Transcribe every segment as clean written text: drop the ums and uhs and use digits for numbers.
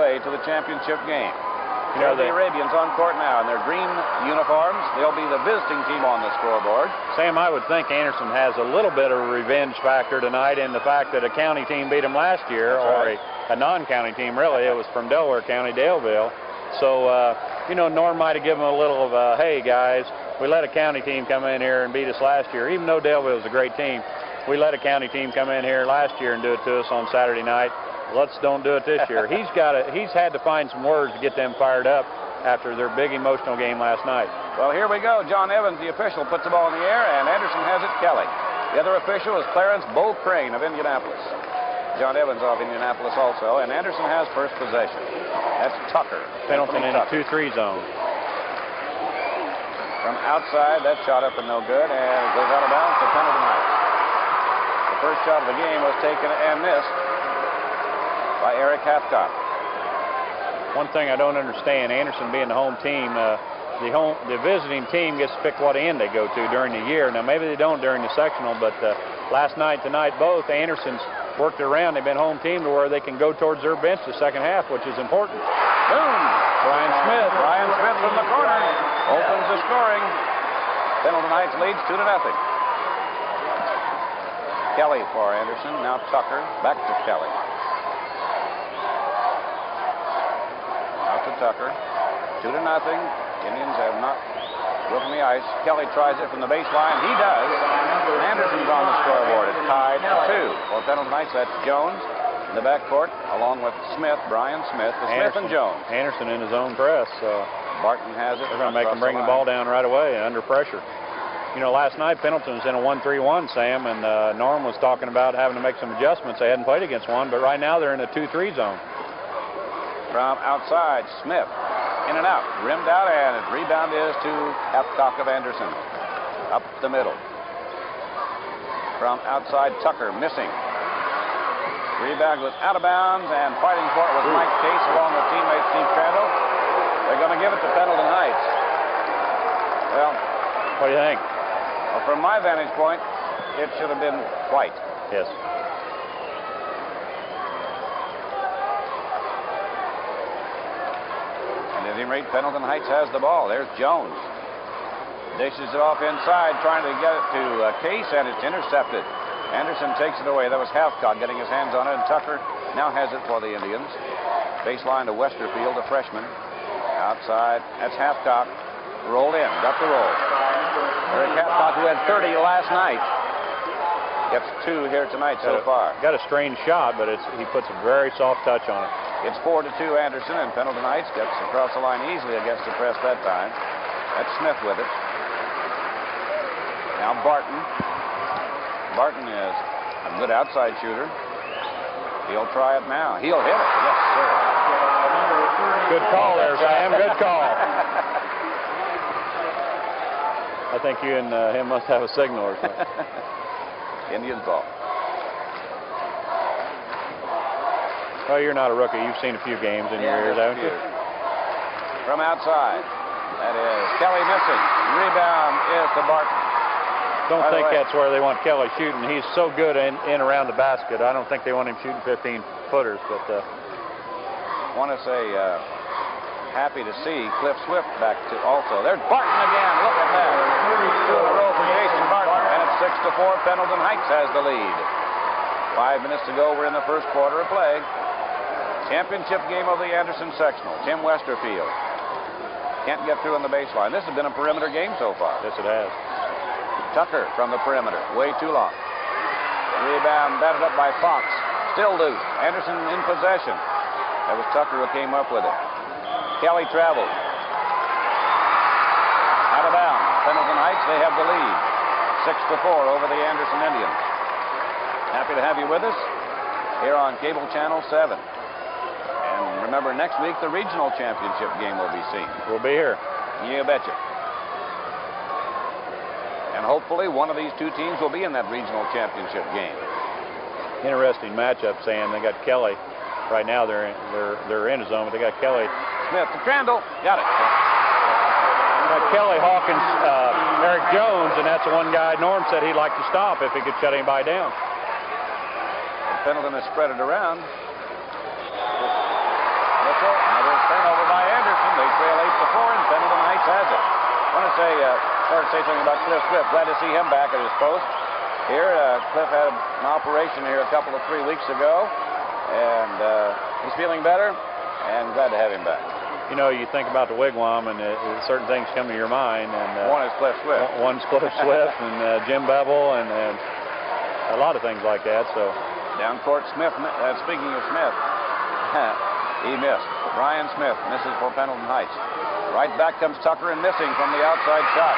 play to the championship game. You know, the Arabians on court now in their green uniforms. They'll be the visiting team on the scoreboard. Sam, I would think Anderson has a little bit of a revenge factor tonight in the fact that a county team beat them last year, or a non-county team, really. It was from Delaware County, Daleville. So, you know, Norm might have given them a little of a, hey, guys, we let a county team come in here and beat us last year. Even though Daleville was a great team, we let a county team come in here last year and do it to us on Saturday night. Let's don't do it this year. He's had to find some words to get them fired up after their big emotional game last night. Well, here we go. John Evans, the official, puts the ball in the air, and Anderson has it, Kelly. The other official is Clarence Bo Crane of Indianapolis. John Evans of Indianapolis also, and Anderson has first possession. That's Tucker. Pendleton in a 2-3 zone. From outside, that shot up and no good, and it goes out of bounds to Pendleton Heights. The first shot of the game was taken and missed by Eric Hathcock. One thing I don't understand, Anderson being the home team, the visiting team gets to pick what end they go to during the year. Now, maybe they don't during the sectional, but last night, tonight, both Andersons worked around. They've been home team to where they can go towards their bench the second half, which is important. Boom! Brian Smith from the corner opens the scoring. Pendleton Heights leads 2-0. Kelly for Anderson. Now Tucker. Back to Kelly. Out to Tucker. 2-0. Indians have not broken the ice. Kelly tries it from the baseline. He does. Anderson's on the scoreboard. It's tied 2. For Pendleton Heights, that's Jones in the backcourt, along with Smith, Brian Smith, Smith and Jones. Anderson in his own press. Barton has it. They're going to make him bring the ball down right away under pressure. You know, last night Pendleton was in a 1-3-1, Sam, and Norm was talking about having to make some adjustments. They hadn't played against one, but right now they're in a 2-3 zone. From outside, Smith in and out, rimmed out, and its rebound is to Hathcock of Anderson. Up the middle. From outside, Tucker missing. Rebound was out of bounds, and fighting for it was Mike Case along with teammate Steve Crandall. They're going to give it to Pendleton Heights. Well, what do you think? Well, from my vantage point, it should have been White. Yes. And at any rate, Pendleton Heights has the ball. There's Jones. Dishes it off inside, trying to get it to Case, and it's intercepted. Anderson takes it away. That was Hathcock getting his hands on it, and Tucker now has it for the Indians. Baseline to Westerfield, the freshman. Outside, that's Hathcock. Rolled in, got the roll. Eric Hathcock, who had 30 last night, gets 2 here tonight so far. Got a strange shot, but he puts a very soft touch on it. It's 4-2 Anderson, and Pendleton Heights gets across the line easily against the press that time. That's Smith with it. Now Barton. Barton is a good outside shooter. He'll try it now. He'll hit it. Yes, sir. Good call there, Sam. Good call. I think you and him must have a signal or something. Indian ball. Well, you're not a rookie. You've seen a few games in your years, haven't you? From outside. That is Kelly missing. Rebound is to Barton. Don't think that's where they want Kelly shooting. He's so good in around the basket. I don't think they want him shooting 15-footers. But want to say happy to see Cliff Swift back to also. There's Barton again. Look at that. 2 in a row for Jason Barton. And it's 6-4. Pendleton Heights has the lead. 5 minutes to go. We're in the first quarter of play. Championship game of the Anderson Sectional. Tim Westerfield can't get through on the baseline. This has been a perimeter game so far. Yes, it has. Tucker from the perimeter, way too long. Rebound batted up by Fox. Still loose. Anderson in possession. That was Tucker who came up with it. Kelly traveled. Out of bounds. Pendleton Heights, they have the lead. 6-4 over the Anderson Indians. Happy to have you with us here on Cable Channel 7. And remember, next week the regional championship game will be seen. We'll be here. You betcha. And hopefully one of these 2 teams will be in that regional championship game. Interesting matchup, Sam. They got Kelly. Right now they're in a zone, but they got Kelly. Smith to Crandall. Got it. Got Kelly, Hawkins, Eric Jones, and that's the one guy Norm said he'd like to stop if he could shut anybody down. And Pendleton has spread it around. Let's whistle. Another turnover by Anderson. They trail 8-4, and Pendleton Heights has it. I want to say, say something about Cliff Swift. Glad to see him back at his post. Here, Cliff had an operation here a couple of 3 weeks ago, and he's feeling better, and glad to have him back. You know, you think about the Wigwam, and certain things come to your mind. And one is Cliff Swift. One's Cliff Swift, and Jim Bevel, and a lot of things like that. So down court, Smith. Speaking of Smith, he missed. Brian Smith misses for Pendleton Heights. Right back comes Tucker and missing from the outside shot.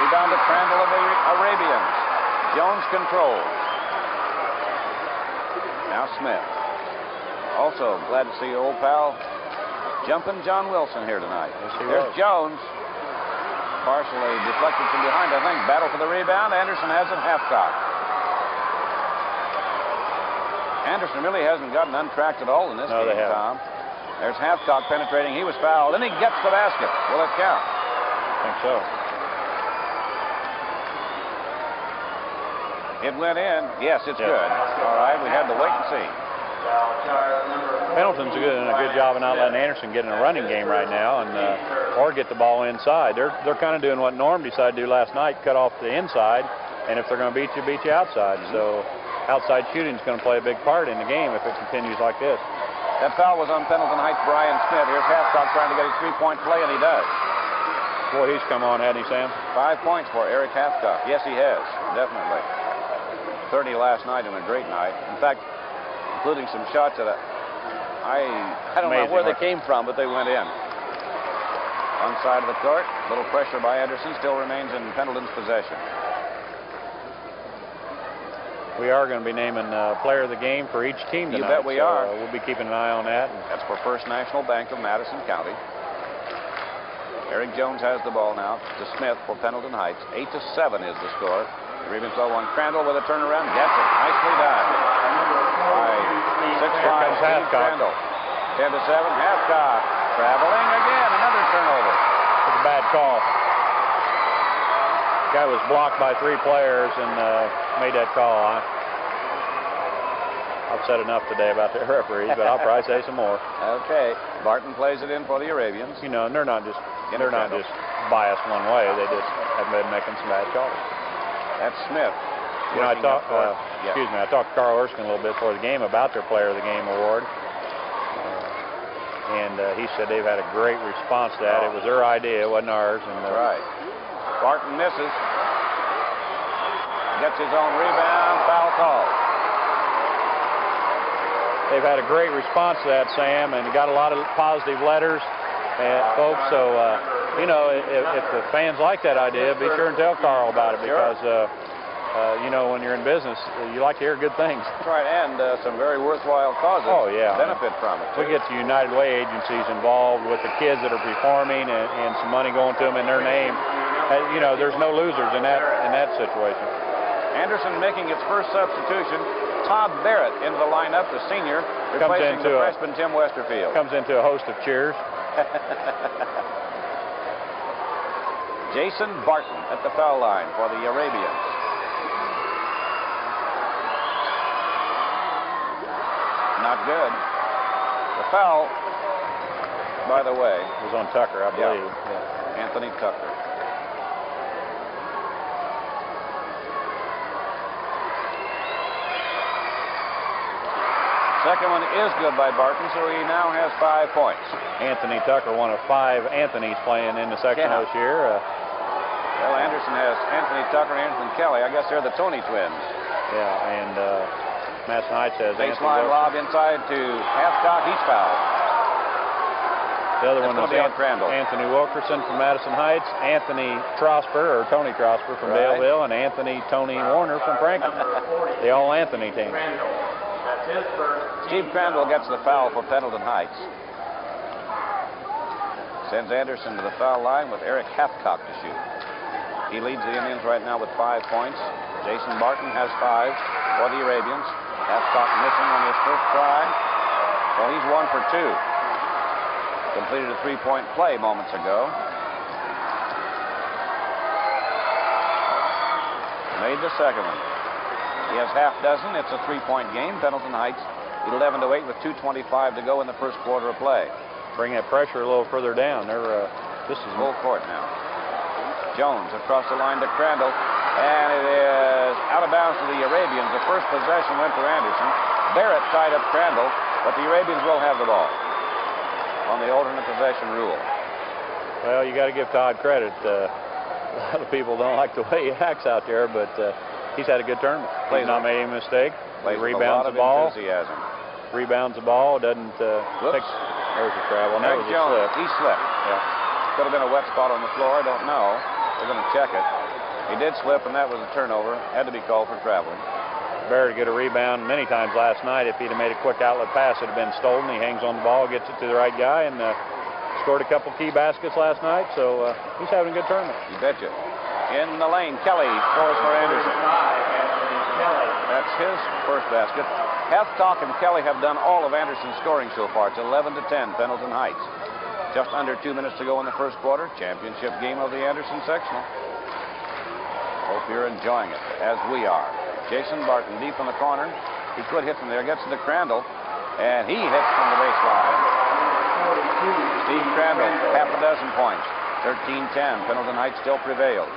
Rebound to Crandall of the Arabians. Jones controls. Now Smith. Also glad to see old pal Jumping John Wilson here tonight. Yes, There's Jones. Partially deflected from behind, I think. Battle for the rebound. Anderson has it half-cock. Anderson really hasn't gotten untracked at all in this game, Tom. There's half-cock penetrating. He was fouled. Then he gets the basket. Will it count? I think so. It went in. Yes, it's good. All right, we had to wait and see. Pendleton's doing a good job of not letting Anderson get in a running game right now, and or get the ball inside. They're kind of doing what Norm decided to do last night, cut off the inside, and if they're going to beat you outside. So outside shooting is going to play a big part in the game if it continues like this. That foul was on Pendleton Heights' Brian Smith. Here's Halfcock trying to get his three-point play, and he does. Boy, he's come on, hasn't he, Sam? 5 points for Eric Halfcock. Yes, he has, definitely. 30 last night and a great night. In fact, including some shots that I don't know where they came from, but they went in. On side of the court, a little pressure by Anderson still remains in Pendleton's possession. We are going to be naming player of the game for each team tonight. You bet we are. We'll be keeping an eye on that. That's for First National Bank of Madison County. Eric Jones has the ball now to Smith for Pendleton Heights. 8-7 is the score. Ravensville won. Crandall with a turnaround. Gets it. Nicely done. By 6-5. Steve Crandall. 10-7. Halfcock. Traveling again. Another turnover. It's a bad call. Guy was blocked by 3 players and made that call. I've said enough today about the referees, but I'll probably say some more. Okay. Barton plays it in for the Arabians. You know, and they're not just biased one way. They just have been making some bad calls. That's Smith. You know, I talked to Carl Erskine a little bit before the game about their Player of the Game award. And he said they've had a great response to that. It was their idea, it wasn't ours. And, right. Barton misses. Gets his own rebound. Foul call. They've had a great response to that, Sam, and got a lot of positive letters, folks. So, you know, if the fans like that idea, be sure and tell Carl about it, because, you know, when you're in business, you like to hear good things. That's right, and some very worthwhile causes benefit from it, too. We get the United Way agencies involved with the kids that are performing and some money going to them in their name. You know, there's no losers in that situation. Anderson making its first substitution. Todd Barrett into the lineup, the senior, replacing the freshman Tim Westerfield. Comes into a host of cheers. Jason Barton at the foul line for the Arabians. Not good. The foul, by the way, was on Tucker, I believe. Yeah. Anthony Tucker. Second one is good by Barton, so he now has 5 points. Anthony Tucker, one of 5 Anthonys playing in the sectional this year. Well, Anderson has Anthony Tucker and Anderson Kelly. I guess they're the Tony twins. Yeah, and Madison Heights has baseline lob inside to Halfcock. He's fouled. The other one is Anthony Wilkerson from Madison Heights, Anthony Trosper, or Tony Trosper from Daleville, and Anthony Tony Warner from Franklin. The all Anthony team. Steve Crandall gets the foul for Pendleton Heights. Sends Anderson to the foul line with Eric Halfcock to shoot. He leads the Indians right now with 5 points. Jason Barton has 5 for the Arabians. Halfcock missing on his first try. Well, he's 1 for 2. Completed a 3-point play moments ago. Made the second one. He has half dozen. It's a 3-point game. Pendleton Heights 11-8 with 2:25 to go in the first quarter of play. bring that pressure a little further down. This is full court now. Jones across the line to Crandall, and it is out of bounds to the Arabians. The first possession went to Anderson. Barrett tied up Crandall, but the Arabians will have the ball on the alternate possession rule. Well, you got to give Todd credit. A lot of people don't like the way he acts out there, but he's had a good tournament. He's not made any mistake. He rebounds the ball. Enthusiasm. Rebounds the ball. Doesn't take. There's a travel. That was a slip. He slipped. Yeah. Could have been a wet spot on the floor. I don't know. We're going to check it. He did slip, and that was a turnover. Had to be called for traveling. Barrett get a rebound many times last night. If he'd have made a quick outlet pass, it would have been stolen. He hangs on the ball, gets it to the right guy, and scored a couple key baskets last night. So he's having a good tournament. You betcha. In the lane, Kelly scores for Anderson. That's his first basket. Hathcock and Kelly have done all of Anderson's scoring so far. It's 11-10, Pendleton Heights. Just under 2 minutes to go in the first quarter. Championship game of the Anderson sectional. Hope you're enjoying it, as we are. Jason Barton deep in the corner. He could hit from there. Gets to Crandall, and he hits from the baseline. Steve Crandall, half a dozen points. 13-10. Pendleton Heights still prevails.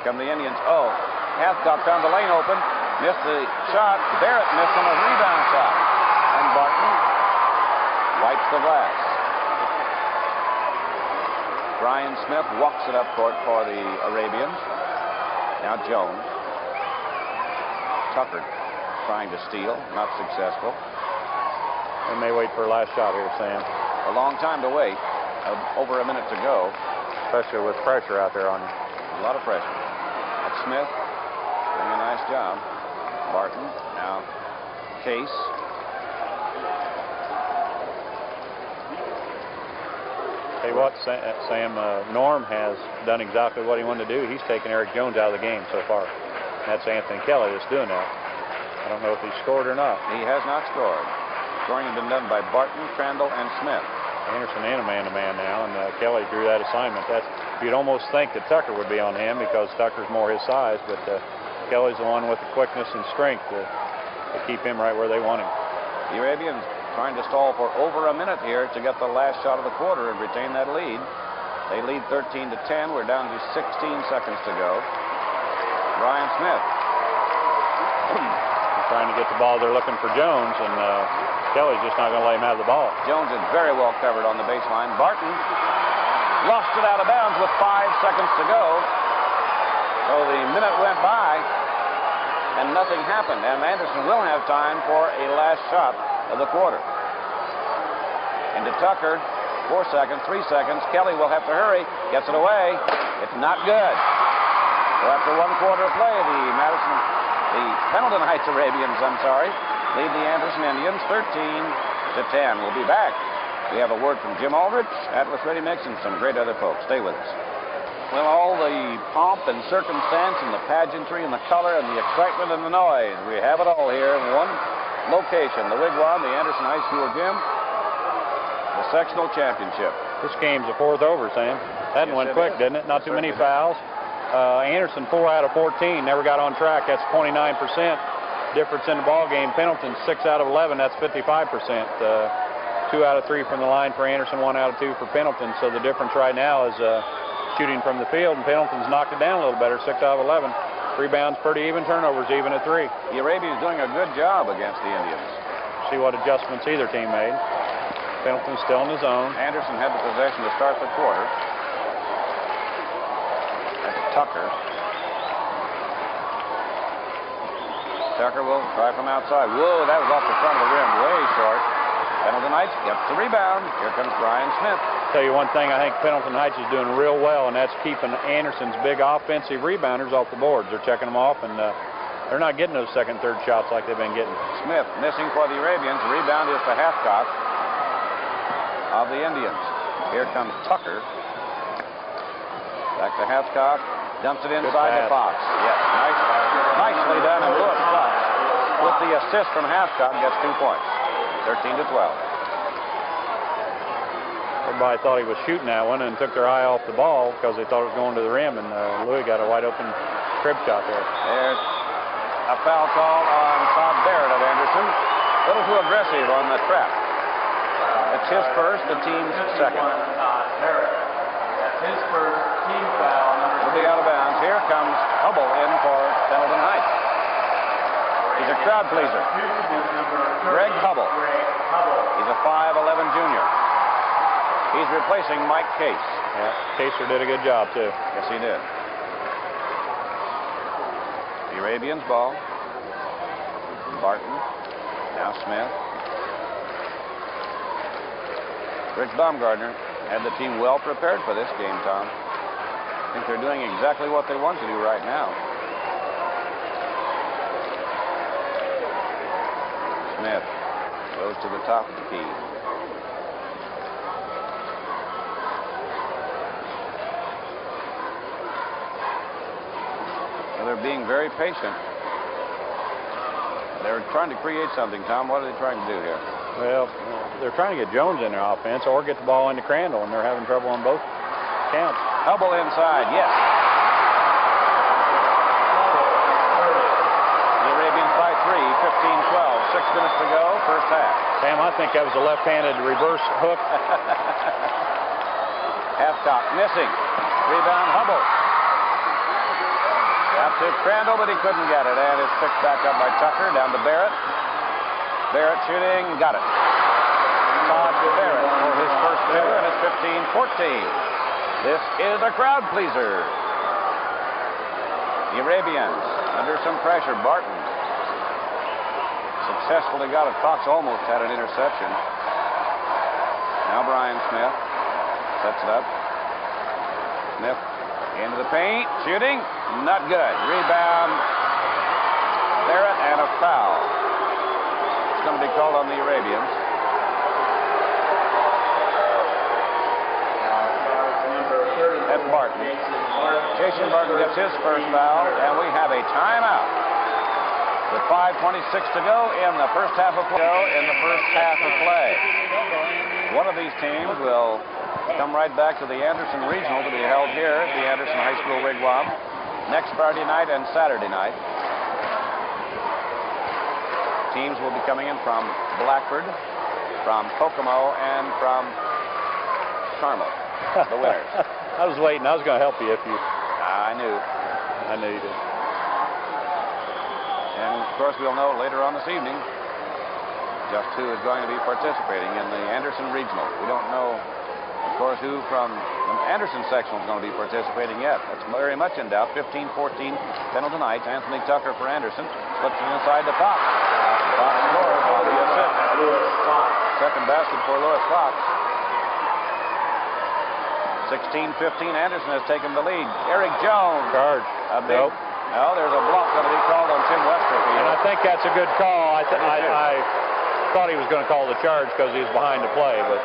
Come the Indians. Oh, Hathcock found the lane open. Missed the shot. Barrett missed on a rebound shot. And Barton wipes the glass. Brian Smith walks it up court for the Arabians. Now Jones. Tucker trying to steal. Not successful. They may wait for a last shot here, Sam. A long time to wait. Over a minute to go. Especially with pressure out there on you. A lot of pressure. That's Smith doing a nice job. Barton, now Case. Hey, what, Sam, Norm has done exactly what he wanted to do. He's taken Eric Jones out of the game so far. That's Anthony Kelly that's doing that. I don't know if he scored or not. He has not scored. Scoring has been done by Barton, Crandall, and Smith. Anderson in a man-to-man now, and Kelly drew that assignment. You'd almost think that Tucker would be on him because Tucker's more his size, but Kelly's the one with the quickness and strength to keep him right where they want him. The Arabians trying to stall for over a minute here to get the last shot of the quarter and retain that lead. They lead 13-10. We're down to 16 seconds to go. Brian Smith. Trying to get the ball. They're looking for Jones, and Kelly's just not going to let him have the ball. Jones is very well covered on the baseline. Barton lost it out of bounds with 5 seconds to go. So the minute went by, and nothing happened. And Anderson will have time for a last shot of the quarter. Into Tucker, 4 seconds, 3 seconds. Kelly will have to hurry. Gets it away. It's not good. So after 1 quarter of play, the Pendleton Heights Arabians, lead the Anderson Indians 13-10. We'll be back. We have a word from Jim Aldrich, Atlas Ready Mix, and some great other folks. Stay with us. Well, all the pomp and circumstance and the pageantry and the color and the excitement and the noise. We have it all here in one location. The Wigwam, the Anderson High School Gym, the sectional championship. This game's the 4th over, Sam. That went quick, didn't it? Not too many fouls. Anderson 4 out of 14, never got on track. That's 29% difference in the ball game. Pendleton 6 out of 11, that's 55%. 2 out of 3 from the line for Anderson, 1 out of 2 for Pendleton. So the difference right now is shooting from the field, and Pendleton's knocked it down a little better, 6 out of 11. Rebounds pretty even, turnovers even at 3. The Arabians doing a good job against the Indians. See what adjustments either team made. Pendleton's still in the zone. Anderson had the possession to start the quarter. That's Tucker. Tucker will try from outside. Whoa, that was off the front of the rim, way short. Pendleton Heights gets the rebound. Here comes Brian Smith. Tell you one thing, I think Pendleton Heights is doing real well, and that's keeping Anderson's big offensive rebounders off the boards. They're checking them off, and they're not getting those second, third shots like they've been getting. Smith missing for the Arabians. The rebound is to Hathcock of the Indians. Here comes Tucker. Back to Hathcock. Dumps it inside the Fox. Yes, nicely done. And Lewis Fox, with the assist from Hathcock, gets 2 points. 13-12. Everybody thought he was shooting that one and took their eye off the ball because they thought it was going to the rim, and Louis got a wide open crib shot there. There's a foul call on Todd Barrett of Anderson. A little too aggressive on the trap. It's his first, the team's second. That's his first team foul. Will be out of bounds. Here comes Hubble in for Pendleton Heights. He's a crowd pleaser. Greg Hubble. He's a 5'11" junior. He's replacing Mike Case. Yeah, Caser did a good job, too. Yes, he did. The Arabians ball. Barton. Now Smith. Rich Baumgardner had the team well prepared for this game, Tom. I think they're doing exactly what they want to do right now. Smith goes to the top of the key. Well, they're being very patient. They're trying to create something, Tom. What are they trying to do here? Well, they're trying to get Jones in their offense or get the ball into Crandall, and they're having trouble on both counts. Hubble inside, yes. The Arabians by 3, 15-12, 6 minutes to go, first half. Sam, I think that was a left-handed reverse hook. Half-top missing. Rebound, Hubble. Out to Crandall, but he couldn't get it, and it's picked back up by Tucker, down to Barrett. Barrett shooting, got it. Todd Barrett for his first two, and it's 15-14. This is a crowd pleaser. The Arabians under some pressure. Barton successfully got it. Fox almost had an interception. Now Brian Smith sets it up. Smith into the paint, shooting, not good. Rebound, Barrett, and a foul. It's going to be called on the Arabians. At Barton. Jason Barton gets his first foul, and we have a timeout. With 5:26 to go in the first half of play. One of these teams will come right back to the Anderson Regional to be held here at the Anderson High School Wigwam next Friday night and Saturday night. Teams will be coming in from Blackford, from Kokomo, and from Carmel, the winners. I was waiting. I was going to help you if you... I knew. I knew you did. And, of course, we'll know later on this evening just who is going to be participating in the Anderson Regional. We don't know, of course, who from the Anderson Sectional is going to be participating yet. That's very much in doubt. 15-14, Pendleton Heights. Anthony Tucker for Anderson. Slips it inside the Fox. Fox scores on the assist. Second basket for Lewis Fox. 16-15, Anderson has taken the lead. Eric Jones. Charge. A big... Nope. No, there's a block going to be called on Tim Westerfield. And I think that's a good call. I thought he was going to call the charge because he was behind the play, but...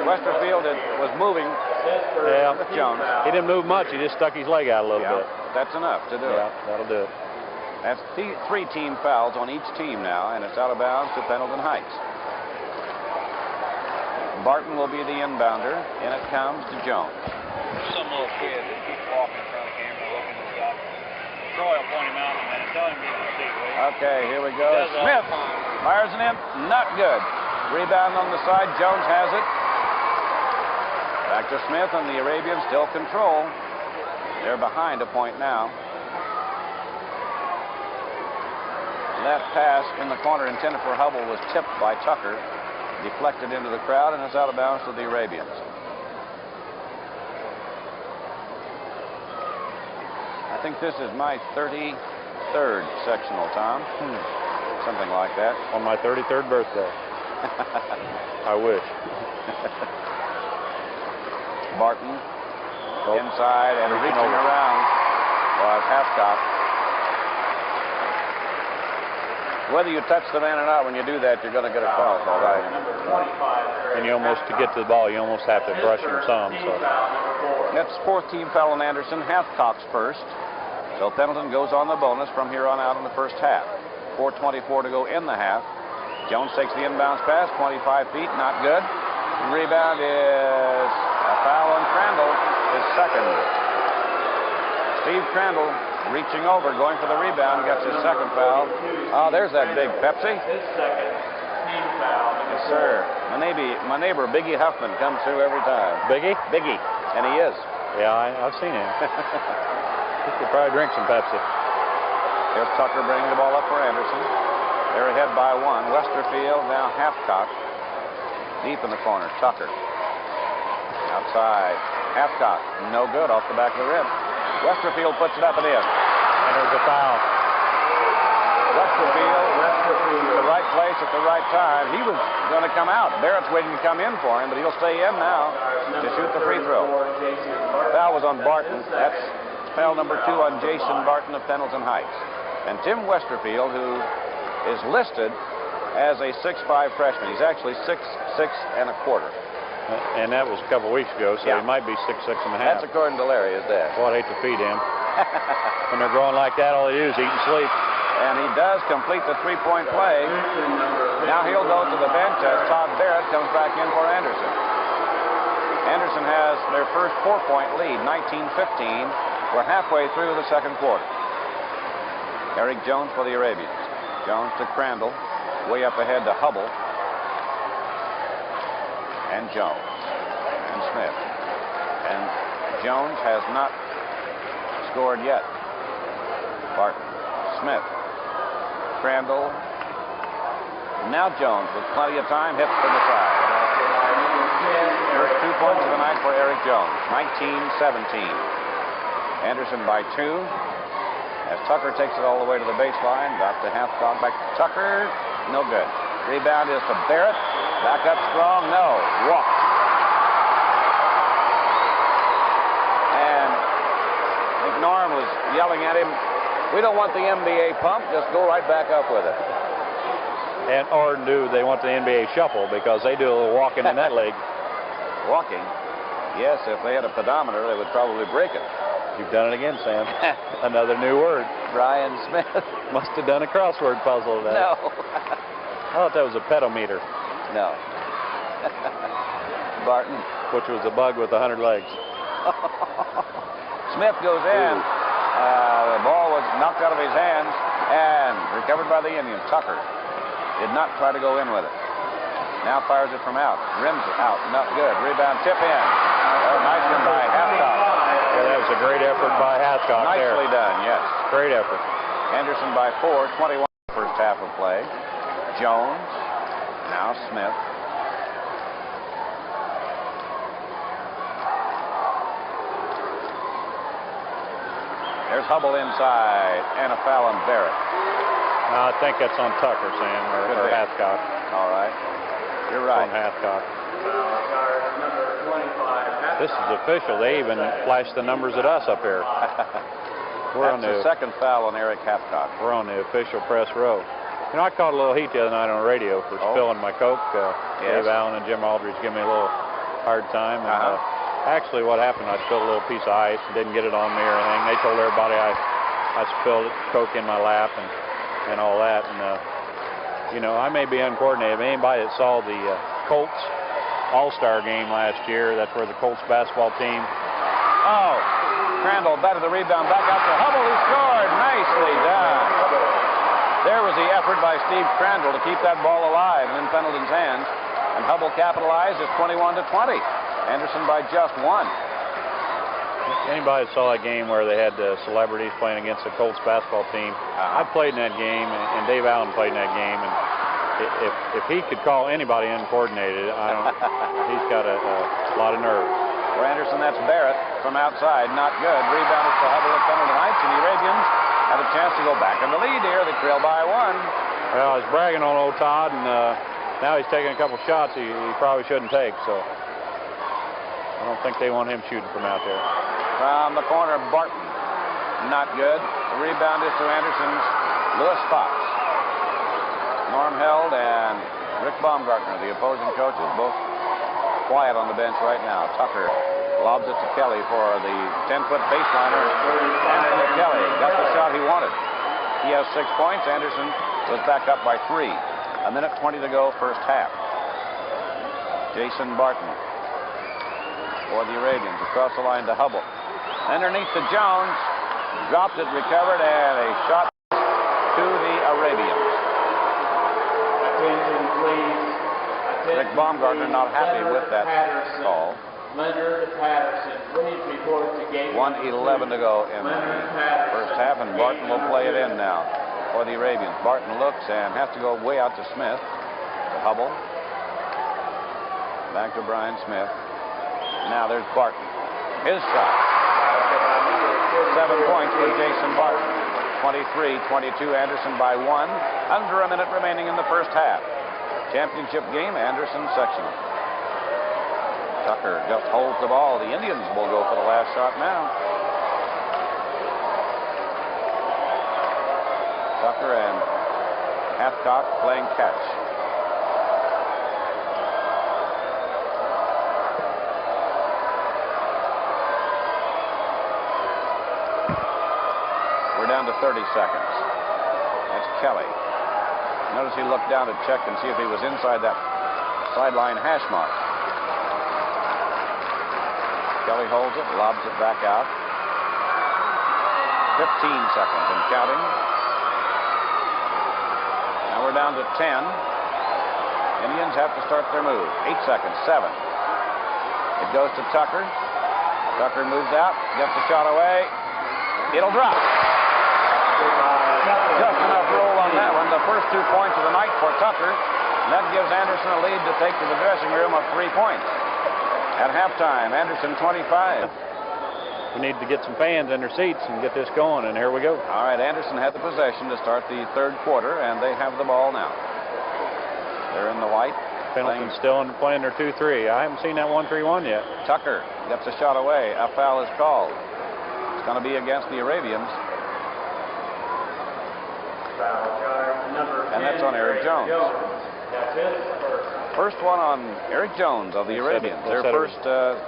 Westerfield was moving with Jones. He didn't move much. He just stuck his leg out a little bit. That's enough to do it. Yeah, that'll do it. That's 3 team fouls on each team now, and it's out of bounds to Pendleton Heights. Barton will be the inbounder, and it comes to Jones. Some little kid that keeps walking in front of the camera looking at stuff. Troy will point him out in a minute. Tell him he can see. Okay, here we go. Smith fires it in. Not good. Rebound on the side. Jones has it. Back to Smith, and the Arabians still control. They're behind a point now. That pass in the corner intended for Hubble was tipped by Tucker. Deflected into the crowd, and it's out of bounds to the Arabians. I think this is my 33rd sectional, Tom. Something like that. On my 33rd birthday. I wish. Barton inside and reaching around was half-top. Whether you touch the man or not, when you do that, you're going to get a foul call. Right? And you almost, to get to the ball, you almost have to brush him some. So that's 4th team foul on Anderson. Halfcock's first. So Pendleton goes on the bonus from here on out in the first half. 4:24 to go in the half. Jones takes the inbounds pass, 25 feet, not good. Rebound is a foul on Crandall, his second. Steve Crandall reaching over, going for the rebound, gets his second foul. Oh, there's that big Pepsi. team foul. Yes, sir. My neighbor, Biggie Huffman, comes through every time. Biggie? Biggie. And he is. Yeah, I've seen him. He could probably drink some Pepsi. Here's Tucker bringing the ball up for Anderson. They're ahead by 1. Westerfield now half-cock. Deep in the corner. Tucker. Outside. Half-cock. No good. Off the back of the rim. Westerfield puts it up and in. And there's a foul. Westerfield, the right place at the right time. He was going to come out. Barrett's waiting to come in for him, but he'll stay in now to shoot the free throw. Foul was on Barton. That's foul number 2 on Jason Barton of Pendleton Heights. And Tim Westerfield, who is listed as a 6'5 freshman. He's actually 6'6 1/4. And that was a couple weeks ago, so Yeah. he might be 6'6 1/2. That's according to Larry, is that? Boy, I'd hate to feed him. When they're growing like that, all they do is eat and sleep. And he does complete the three-point play. Now he'll go to the bench as Todd Barrett comes back in for Anderson. Anderson has their first 4-point lead, 19-15. We're halfway through the second quarter. Eric Jones for the Arabians. Jones to Crandall. Way up ahead to Hubble. And Jones. And Smith. And Jones has not scored yet. Barton. Smith. Crandall. Now Jones with plenty of time. Hits from the side. First 2 points of the night for Eric Jones. 19-17. Anderson by 2. As Tucker takes it all the way to the baseline. Got the half-court back to Tucker. No good. Rebound is to Barrett. Back up strong. No. Walk. And I think Norm was yelling at him, "We don't want the NBA pump. Just go right back up with it." And or do they want the NBA shuffle, because they do a little walking in that league. Walking? Yes, if they had a pedometer, they would probably break it. You've done it again, Sam. Another new word. Brian Smith. Must have done a crossword puzzle today. No. I thought that was a pedometer. No. Barton. Which was a bug with 100 legs. Smith goes in. The ball was knocked out of his hands and recovered by the Indians. Tucker did not try to go in with it. Now fires it from out. Rims it out. Not good. Rebound tip in. Nice one by Hathcock. Yeah, that was a great effort by Hathcock there. Nicely done, yes. Great effort. Anderson by 4, 21 first half of play. Jones. Now Smith. There's Hubble inside, and a foul on Barrett. I think that's on Tucker, Sam, or Hathcock. All right. You're right. On Hathcock. This is official. They even flashed the numbers at us up here. That's the second foul on Eric Hathcock. We're on the official press row. You know, I caught a little heat the other night on the radio for spilling my Coke. Yes. Dave Allen and Jim Aldridge gave me a little hard time. And, actually, what happened, I spilled a little piece of ice and didn't get it on me or anything. They told everybody I spilled Coke in my lap and all that. And, you know, I may be uncoordinated. Anybody that saw the Colts All-Star game last year, that's where the Colts basketball team. Oh, Crandall back to the rebound, back out to Hubble, who scored. Nicely done. There was the effort by Steve Crandall to keep that ball alive and in Pendleton's hands. And Hubble capitalized. It's 21-20. Anderson by just 1. Anybody that saw that game where they had celebrities playing against the Colts basketball team, I played in that game, and Dave Allen played in that game, and if he could call anybody uncoordinated, he's got a lot of nerve. For Anderson, that's Barrett from outside. Not good. Rebounded to Hubble at Pendleton Heights, and the Arabians have a chance to go back in the lead here. They trail by 1. Well, I was bragging on old Todd, and now he's taking a couple shots he probably shouldn't take, so I don't think they want him shooting from out there. From the corner, Barton. Not good. The rebound is to Anderson's Lewis Fox. Norm Held and Rick Baumgartner, the opposing coaches, both quiet on the bench right now. Tucker lobs it to Kelly for the 10-foot baseliner. And Kelly got the shot he wanted. He has 6 points. Anderson was back up by 3. 1:20 to go, first half. Jason Barton for the Arabians across the line to Hubble. Underneath to Jones. Dropped it, recovered, and a shot to the Arabians. please. Rick Baumgartner not happy with that call. Leonard Patterson, please report to game. 1:11 to go in the first half, and Barton will play it in now for the Arabians. Barton looks and has to go way out to Smith. To Hubble. Back to Brian Smith. Now there's Barton. His shot. 7 points for Jason Barton. 23-22, Anderson by 1. Under a minute remaining in the first half. Championship game, Anderson sectional. Tucker just holds the ball. The Indians will go for the last shot now. Tucker and Hathcock playing catch. We're down to 30 seconds. That's Kelly. Notice he looked down to check and see if he was inside that sideline hash mark. Kelly holds it, lobs it back out. 15 seconds and counting. Now we're down to 10. Indians have to start their move. 8 seconds, 7. It goes to Tucker. Tucker moves out, gets the shot away. It'll drop. Just enough roll on that one. The first 2 points of the night for Tucker. That gives Anderson a lead to take to the dressing room of 3 points. At halftime, Anderson 25. We need to get some fans in their seats and get this going, and here we go. All right, Anderson had the possession to start the third quarter, and they have the ball now. They're in the white. Pendleton's still playing their 2-3. I haven't seen that 1-3-1 yet. Tucker gets a shot away. A foul is called. It's going to be against the Arabians. And that's on Eric Jones. That's his first. First one on Eric Jones of the Arabians. Their first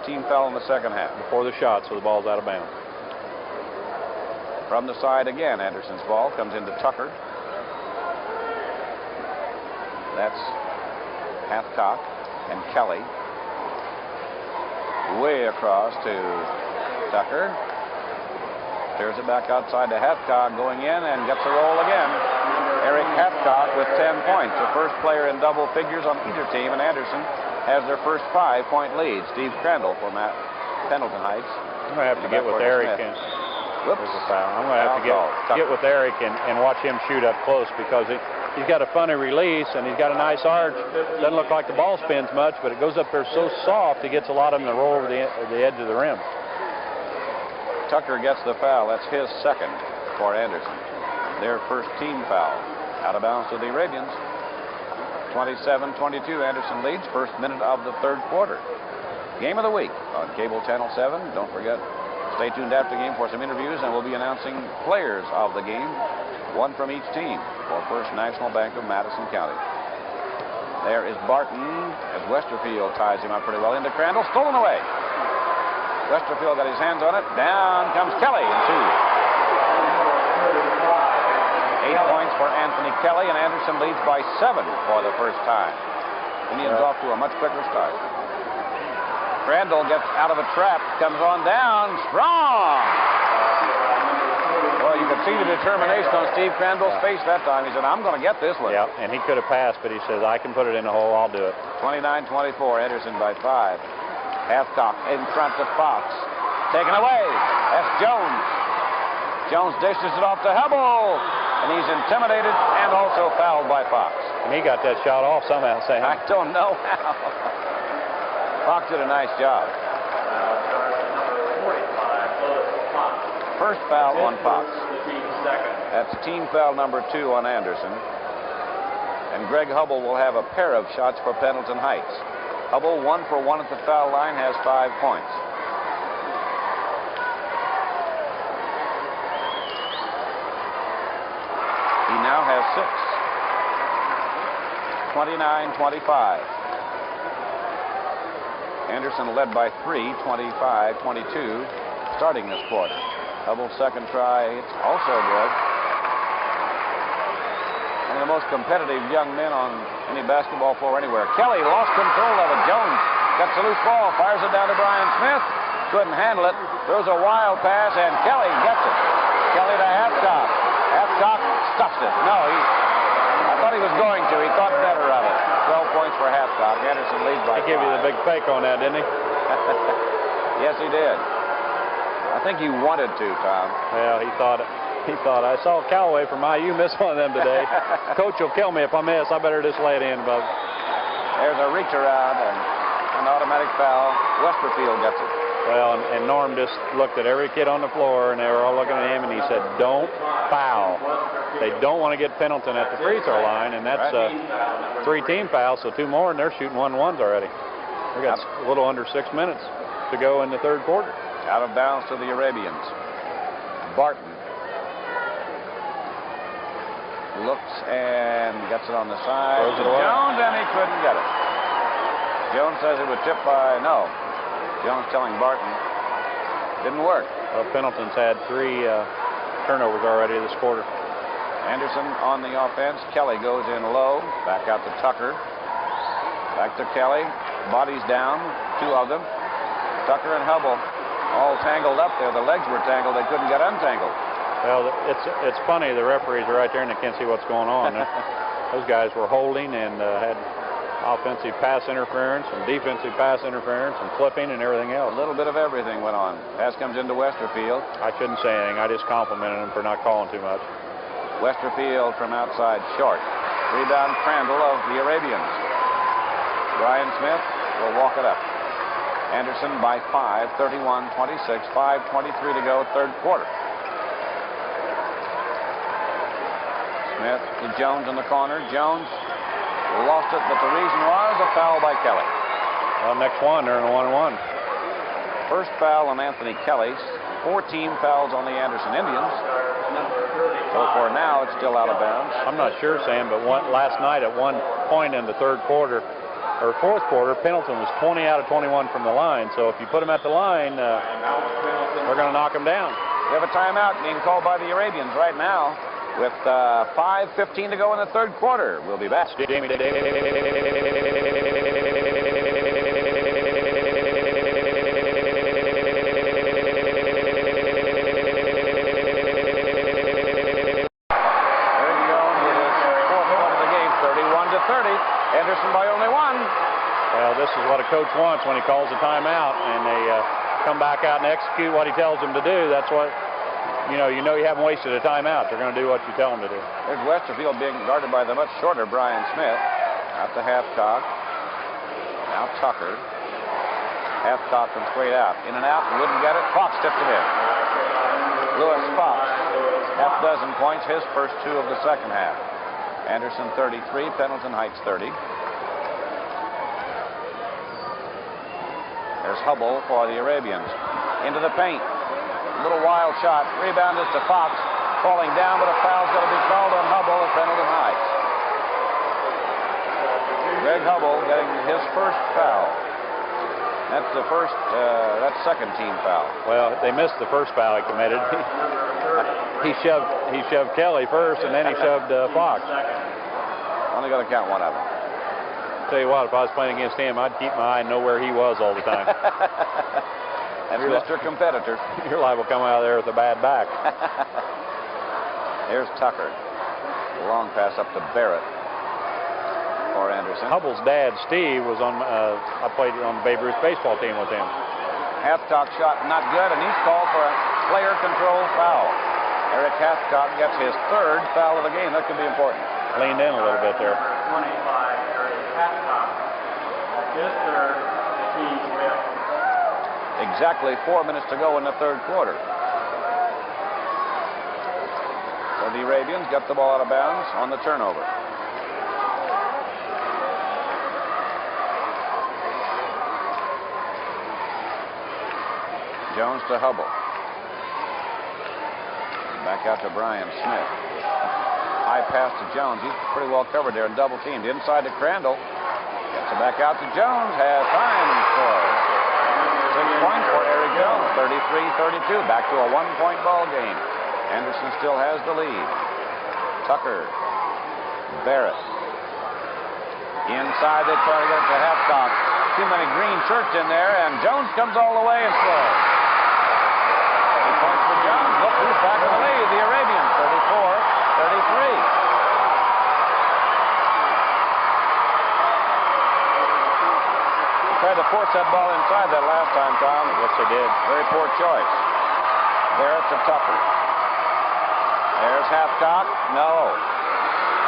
team foul in the second half. Before the shot, so the ball's out of bounds. From the side again, Anderson's ball comes into Tucker. That's Hathcock and Kelly. Way across to Tucker. Clears it back outside to Hathcock, going in and gets a roll again. Eric Hathcock with 10 points, the first player in double figures on either team, and Anderson has their first 5-point lead. Steve Crandall for Pendleton Heights. I'm going to have to get with Eric. And Whoops. There's a foul. I'm going to have to get with Eric and watch him shoot up close, because he's got a funny release and he's got a nice arch. Doesn't look like the ball spins much, but it goes up there so soft, he gets a lot of them to roll over the edge of the rim. Tucker gets the foul. That's his second for Anderson. Their first team foul. Out of bounds to the Arabians. 27-22, Anderson leads. First minute of the third quarter. Game of the week on Cable Channel 7. Don't forget, stay tuned after the game for some interviews, and we'll be announcing players of the game, one from each team, for First National Bank of Madison County. There is Barton as Westerfield ties him up pretty well into Crandall. Stolen away. Westerfield got his hands on it. Down comes Kelly in 2. 8 points for Anthony Kelly, and Anderson leads by 7 for the first time. Indians off to a much quicker start. Crandall gets out of a trap, comes on down, strong. Well, you could see the determination on Steve Crandall's face that time. He said, I'm going to get this one. Yeah, and he could have passed, but he says, I can put it in the hole, I'll do it. 29-24, Anderson by 5. Hathcock in front to Fox. Taken away. That's Jones. Jones dishes it off to Hubble. And he's intimidated and also fouled by Fox. And he got that shot off somehow, Sam. I don't know how. Fox did a nice job. First foul on Fox. That's team foul number 2 on Anderson. And Greg Hubble will have a pair of shots for Pendleton Heights. Hubble 1 for 1 at the foul line, has 5 points. He now has 6. 29-25. Anderson led by 3, 25-22, starting this quarter. Hubble's second try, it's also good. One of the most competitive young men on any basketball floor anywhere. Kelly lost control of it. Jones gets a loose ball, fires it down to Brian Smith. Couldn't handle it. Throws a wild pass, and Kelly gets it. Kelly to Hathcock. Hathcock stuffs it. No, I thought he was going to. He thought better of it. points for Hathcock. Anderson leads by 5. He gave you the big fake on that, didn't he? Yes, he did. I think he wanted to, Tom. Well, he thought I saw Callaway from IU miss one of them today. Coach will kill me if I miss. I better just lay it in, Bub. There's a reach around and an automatic foul. Westerfield gets it. Well, and Norm just looked at every kid on the floor, and they were all looking at him, and he said, "Don't foul." They don't want to get Pendleton at the free throw line, and that's a 3-team foul, so 2 more, and they're shooting 1-1s already. We got a little under 6 minutes to go in the third quarter. Out of bounds to the Arabians. Barton looks and gets it on the side. Throws it away. Jones, and he couldn't get it. Jones says it would tip by no. Jones telling Barton didn't work. Well, Pendleton's had 3 turnovers already this quarter. Anderson on the offense. Kelly goes in low. Back out to Tucker. Back to Kelly. Bodies down. 2 of them. Tucker and Hubble all tangled up there. The legs were tangled. They couldn't get untangled. Well, it's funny. The referees are right there and they can't see what's going on. Those guys were holding and had offensive pass interference and defensive pass interference and flipping and everything else. A little bit of everything went on. Pass comes into Westerfield. I shouldn't say anything. I just complimented him for not calling too much. Westerfield from outside short. Rebound Crandall of the Arabians. Brian Smith will walk it up. Anderson by 5, 31-26, 5:23 to go, third quarter. Smith to Jones in the corner. Jones lost it, but the reason was a foul by Kelly. Well, next one, they're in a 1-1. First foul on Anthony Kelly. 14 fouls on the Anderson Indians. So for now, it's still out of bounds. I'm not sure, Sam, but last night at one point in the third quarter, or fourth quarter, Pendleton was 20 out of 21 from the line. So if you put him at the line, they're going to knock him down. We have a timeout being called by the Arabians right now with 5:15 to go in the third quarter. We'll be back. Anderson by only 1. Well, this is what a coach wants when he calls a timeout and they come back out and execute what he tells them to do. That's what, you haven't wasted a timeout. They're going to do what you tell them to do. There's Westerfield being guarded by the much shorter Brian Smith. Out to Hathcock. Now Tucker. Hathcock from straight out. In and out, wouldn't get it. Fox tipped it in. Lewis Fox, half dozen points, his first 2 of the second half. Anderson 33, Pendleton Heights 30. There's Hubble for the Arabians. Into the paint. Little wild shot. Rebound is to Fox. Falling down, but a foul's going to be called on Hubble at Pendleton Heights. Greg Hubble getting his first foul. That's the first, that's second team foul. Well, they missed the first foul he committed. He shoved Kelly first, and then he shoved Fox. Only going to count one of them. Tell you what, if I was playing against him, I'd keep my eye and know where he was all the time. That's Mr. Competitor. You're liable to come out of there with a bad back. Here's Tucker. Long pass up to Barrett for Anderson. Hubble's dad, Steve, was on. I played on the Babe Ruth baseball team with him. Hathcock shot not good, and he's called for a player control foul. Eric Hathcock gets his 3rd foul of the game. That could be important. Leaned in a little bit there. 25, Eric Hathcock. That's his 3rd, the team will. Exactly 4 minutes to go in the third quarter. So the Arabians got the ball out of bounds on the turnover. Jones to Hubble. Back out to Brian Smith. High pass to Jones. He's pretty well covered there and double teamed. Inside to Crandall. Gets it back out to Jones. Has time for 6 points for Eric Jones. 33-32. Back to a 1-point ball game. Anderson still has the lead. Tucker. Barrett. Inside they try to get it to Hathcock. Too many green shirts in there, and Jones comes all the way and scores. 2 points for Jones. Look who's back in the lead. The Arabians, 34-33. tried to force that ball inside that last time, Tom. Yes, they did. Very poor choice. Barrett to Tucker. There's Hathcock. No.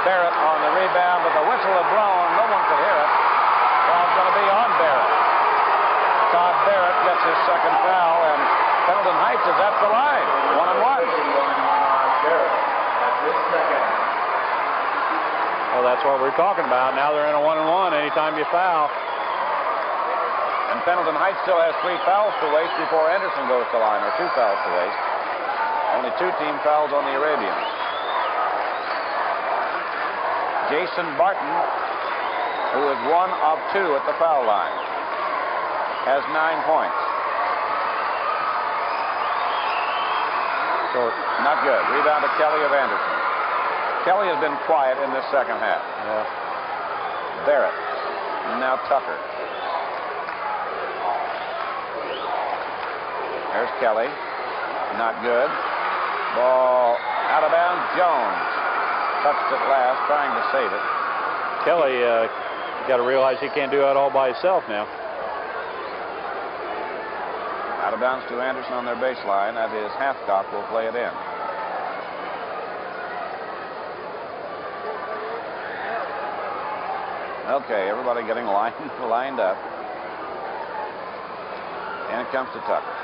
Barrett on the rebound, but the whistle had blown. No one could hear it. Foul's going to be on Barrett. Todd Barrett gets his second foul, and Pendleton Heights is at the line. 1-1. Well, that's what we're talking about. Now they're in a 1-1 anytime you foul. And Pendleton Heights still has 3 fouls to waste before Anderson goes to line, or 2 fouls to waste. Only 2 team fouls on the Arabians. Jason Barton, who is 1 of 2 at the foul line, has 9 points. Short. Not good. Rebound to Kelly of Anderson. Kelly has been quiet in this second half. Yeah. Barrett. Now Tucker. There's Kelly. Not good. Ball out of bounds. Jones touched it last, trying to save it. Kelly, got to realize he can't do that all by himself now. Out of bounds to Anderson on their baseline. That is Hathcock will play it in. Okay, everybody getting lined up. And it comes to Tucker.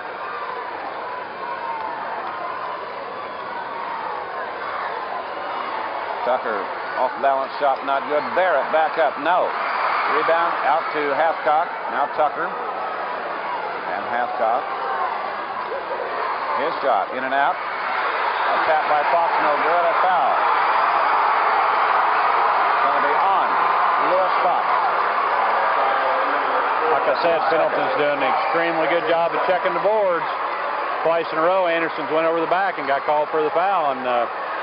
Tucker off balance shot, not good. Barrett back up, no. Rebound out to Hathcock. Now Tucker. And Hathcock. His shot, in and out. A tap by Fox, no good. A foul. Going to be on Lewis Fox. Like I said, Pendleton's doing an extremely good job of checking the boards. Twice in a row, Anderson's went over the back and got called for the foul, and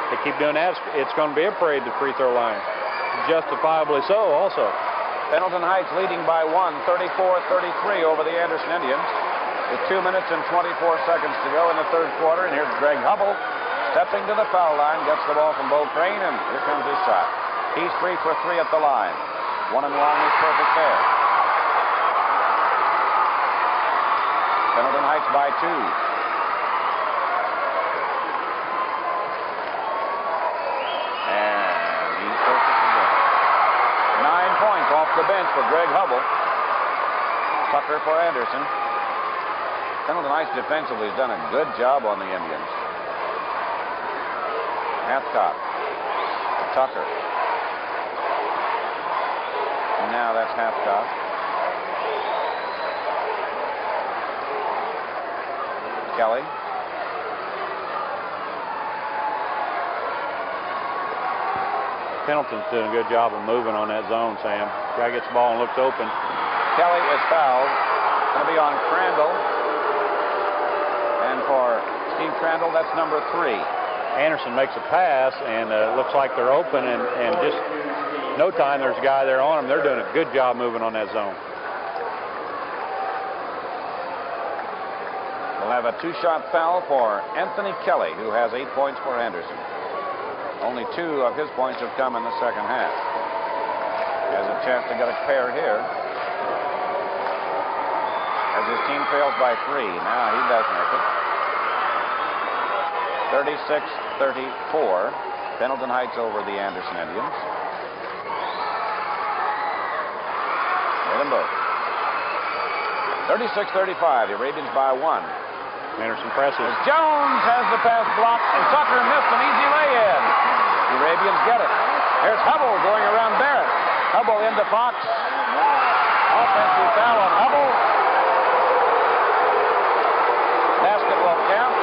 they keep doing that. It's going to be a parade at the free throw line. Justifiably so, also. Pendleton Heights leading by 1, 34-33 over the Anderson Indians. With 2 minutes and 24 seconds to go in the third quarter. And here's Greg Hubble stepping to the foul line. Gets the ball from Bo Crane, and here comes his shot. He's 3 for 3 at the line. 1 and 1 is perfect there. Pendleton Heights by 2. And he's perfect again. 9 points off the bench for Greg Hubble. Tucker for Anderson. Pendleton Heights defensively has done a good job on the Indians. Hathcock. Tucker. And now that's Hathcock. Kelly. Pendleton's doing a good job of moving on that zone, Sam. Guy gets the ball and looks open. Kelly is fouled. Going to be on Crandall. And for Steve Crandall, that's number 3. Anderson makes a pass, and it looks like they're open, and just no time there's a guy there on them. They're doing a good job moving on that zone. We'll have a 2-shot foul for Anthony Kelly, who has 8 points for Anderson. Only 2 of his points have come in the second half. Has a chance to get a pair here. As his team trails by 3. Now he does make it. 36-34. Pendleton Heights over the Anderson Indians. Hit them both. 36-35. The Arabians by 1. Anderson presses. Jones has the pass blocked, and Tucker missed an easy lay-in. The Arabians get it. Here's Hubble going around Barrett. Hubble into Fox. Offensive foul on Hubble. Basket won't count.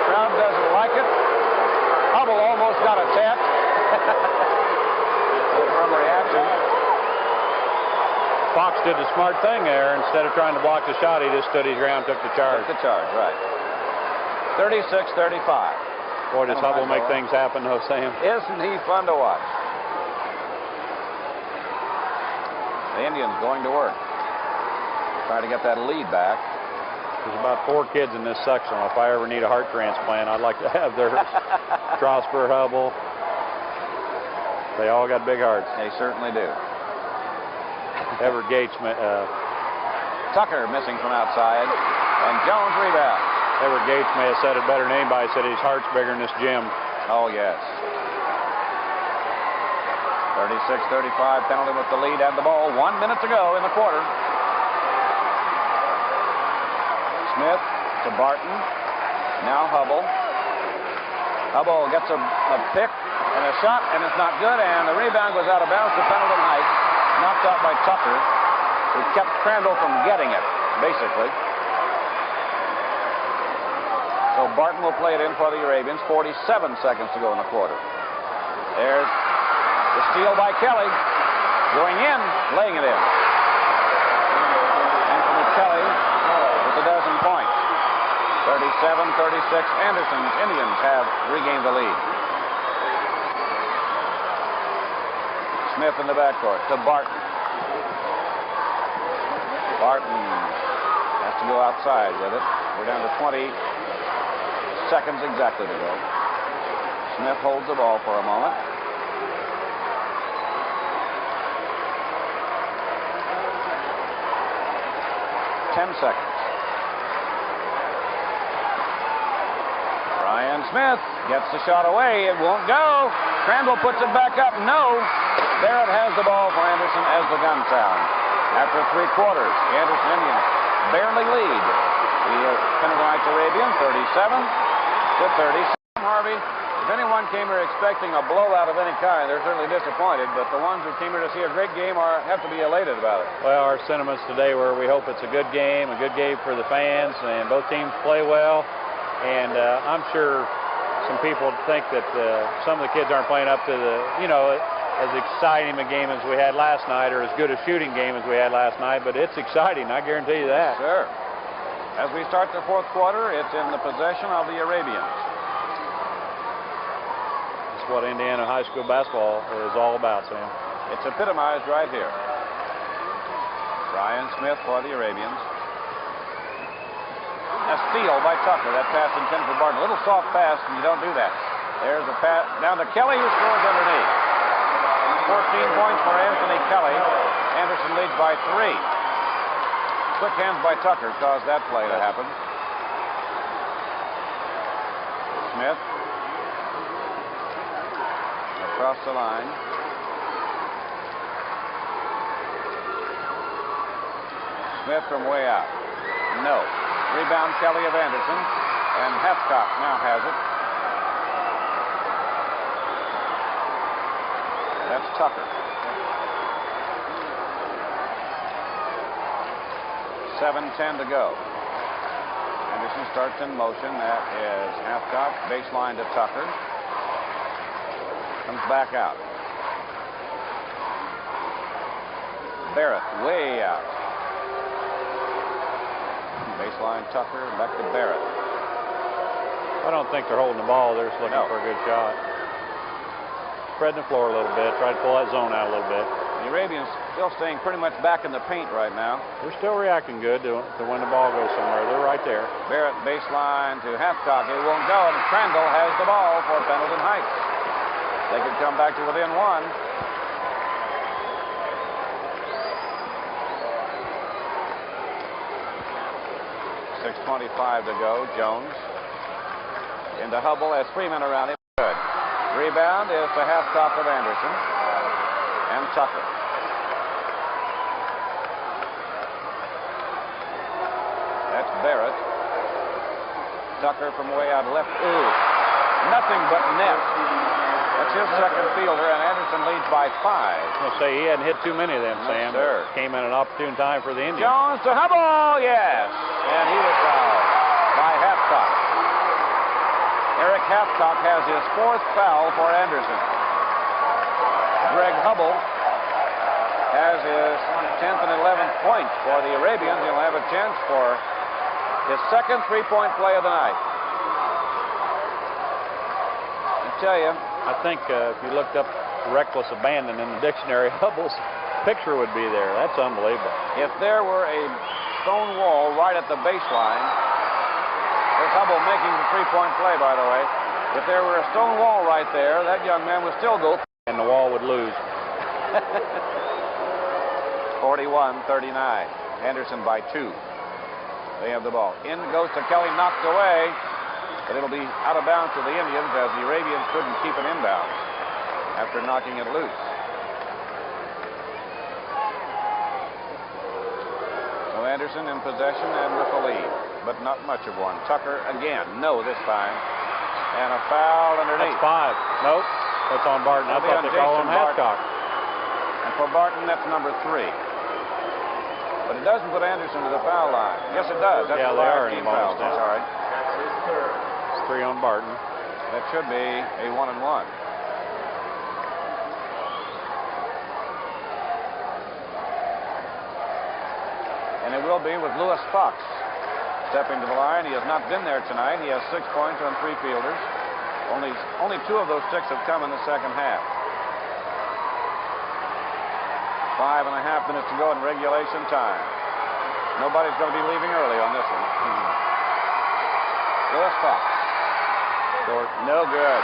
Crowd doesn't like it. Hubble almost got a tap. From reaction. Fox did the smart thing there. Instead of trying to block the shot, he just stood his ground, took the charge. Took the charge, right. 36-35. Boy, does Hubble make things happen, though, Sam. Isn't he fun to watch? The Indians going to work. Trying to get that lead back. There's about 4 kids in this section. If I ever need a heart transplant, I'd like to have theirs. Trosper, Hubble. They all got big hearts. They certainly do. Everett Gates, Tucker missing from outside, and Jones rebound. Everett Gates may have said it better than anybody. Said his heart's bigger than this gym. Oh, yes. 36-35, Pendleton with the lead and the ball. 1 minute to go in the quarter. Smith to Barton. Now Hubble. Hubble gets a pick and a shot, and it's not good, and the rebound goes out of bounds to Pendleton Heights. Knocked out by Tucker, who kept Crandall from getting it, basically. So Barton will play it in for the Arabians. 47 seconds to go in the quarter. There's the steal by Kelly. Going in, laying it in. Anthony Kelly with a dozen points. 37-36, Anderson's Indians have regained the lead. Smith in the backcourt to Barton. Barton has to go outside with it. We're down to 20 seconds exactly to go. Smith holds the ball for a moment. Ten seconds. Ryan Smith gets the shot away. It won't go. Crandall puts it back up. No. Barrett has the ball for Anderson as the gun sound. After 3 quarters, the Anderson Indians barely lead the Pendleton Heights Arabians 37-36. Harvey, if anyone came here expecting a blowout of any kind, they're certainly disappointed, but the ones who came here to see a great game have to be elated about it. Well, our sentiments today were we hope it's a good game for the fans, and both teams play well. And I'm sure some people think that some of the kids aren't playing up to the, as exciting a game as we had last night, or as good a shooting game as we had last night, but it's exciting, I guarantee you that. Sure. As we start the 4th quarter, it's in the possession of the Arabians. That's what Indiana high school basketball is all about, Sam. It's epitomized right here. Ryan Smith for the Arabians. A steal by Tucker. That pass intended for Barton. A little soft pass, and you don't do that. There's a pass down to Kelly, who scores underneath. 14 points for Anthony Kelly. Anderson leads by 3. Quick hands by Tucker caused that play to happen. Smith. Across the line. Smith from way out. No. Rebound Kelly of Anderson. And Hathcock now has it. That's Tucker. 7:10 to go. Anderson starts in motion. That is Hathcock. Baseline to Tucker. Comes back out. Barrett way out. Baseline Tucker. Back to Barrett. I don't think they're holding the ball. They're just looking for a good shot. Spreading the floor a little bit. Try to pull that zone out a little bit. The Arabians still staying pretty much back in the paint right now. They're still reacting good to when the ball goes somewhere. They're right there. Barrett baseline to Hathcock. It won't go, and Crandall has the ball for Pendleton Heights. They could come back to within 1. .6:25 to go. Jones into Hubble has 3 men around him. Good. Rebound is to Hathcock of Anderson and Tucker. That's Barrett. Tucker from way out left. Ooh, nothing but net. That's his second fielder, and Anderson leads by 5. I'll say he hadn't hit too many of them, Sam. Sir. Came in an opportune time for the Indians. Jones to Hubble, yes, and he was fouled by Hathcock. Eric Hathcock has his 4th foul for Anderson. Greg Hubble has his 10th and 11th points for the Arabians. He'll have a chance for his second 3-point play of the night. I tell you, I think if you looked up reckless abandon in the dictionary, Hubble's picture would be there. That's unbelievable. if there were a stone wall right at the baseline, there's Hubble making the 3-point play, by the way. If there were a stone wall right there, that young man would still go. And the wall would lose. 4 41-39. Anderson by 2. They have the ball. In goes to Kelly, knocked away, but it'll be out of bounds to the Indians as the Arabians couldn't keep it inbounds after knocking it loose. So Anderson in possession and with the lead, but not much of one. Tucker again, no this time. And a foul underneath. That's 5. Nope, that's on Barton. I thought they called on Hathcock. And for Barton, that's number 3. But it doesn't put Anderson to the foul line. Yes, it does. That's yeah, they are in fouls. now. Sorry. It's 3 on Barton. That should be a 1-and-1. And it will be with Lewis Fox stepping to the line. He has not been there tonight. He has 6 points on 3 fielders. Only 2 of those 6 have come in the second half. 5.5 minutes to go in regulation time. Nobody's going to be leaving early on this one. Lewis Fox. Short. No good.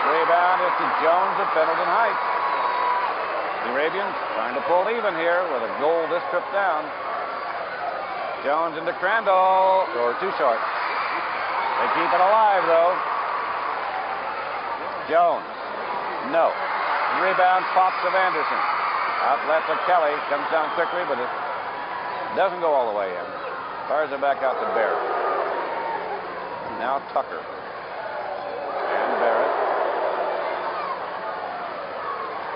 Rebound is to Jones at Pendleton Heights. The Arabians trying to pull even here with a goal this trip down. Jones into Crandall. Or too short. They keep it alive, though. Jones. No. Rebound, Fox of Anderson. Outlet to Kelly. Comes down quickly, but it doesn't go all the way in. Fires it back out to Barrett. Now Tucker. And Barrett.